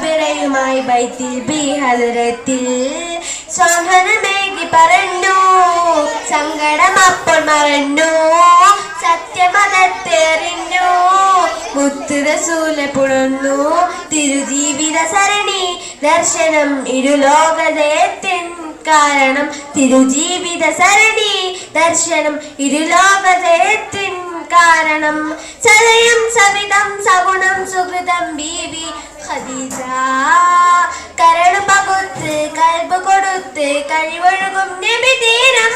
വിറയുമായി ബൈത്തിൽ ബിഹദറത്തിൽ സ്വാഹനമേകി പറഞ്ഞു സങ്കടം അപ്പോൾ മറന്നു സത്യമതത്തെറിഞ്ഞു മുത്ത് റസൂലെ പുണർന്നു തിരുജീവിത സരണി ദർശനം ഇരുലോകതയത്തിൻ കാരണം തിരുജീവിത സരണി ദർശനം ഇരുലോകതയത്തിൻ കാരണം സദയം സവിതം സഗുണം സുഹൃതം ബീവി ഖദീജ കരളു പകുത്ത് കൽബ് കൊടുത്ത് കഴിവൊഴുകും നബി തീരം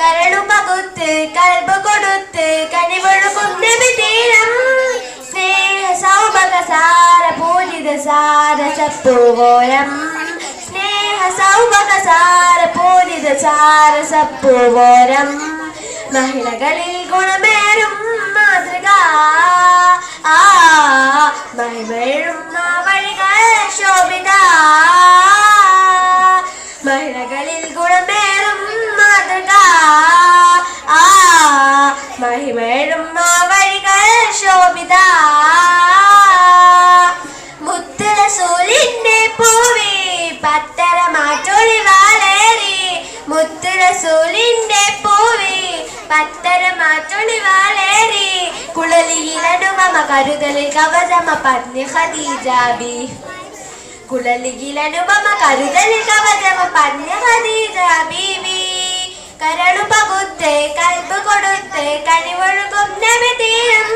കരളു പകുത്ത് കൽബ് കൊടുത്ത് കഴിവൊഴുകും നബി തീരം സ്നേഹ സൗഭഗ സാര പൂജിത സാര സപ്പുവോരം സ്നേഹ സൗഭഗ സാര പൂജിത സാര സപ്പുവോരം മഹിളകളിൽ ഗുണമേറും മാതൃക മഹിമേഴും വഴികൾ ശോഭിത മഹിളകളിൽ ഗുണമേറും മാതൃക മഹിമേഴും വഴികൾ ശോഭിത മുത്ത് റസൂലിന്റെ പൂവി പത്തര മാറ്റൊളി വാളേറി മുത്ത് റസൂലിന്റെ പൂവി പത്തര മാറ്റൊളി വാളേറി കുളലിയിലനുമമ കരുതലിൽ കവചമ പത്നി ഖദീജ ബി കുളലിയിലനുമമ കരുതലിൽ കവചമ പത്നി ഖദീജ ബീവി കരളു പകുത്ത് കൽബ് കൊടുത്ത് കഴിവൊഴുകും നബി തീരം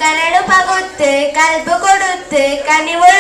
കരളു പകുത്ത് കൽബ് കൊടുത്ത് കനിവൊഴുകും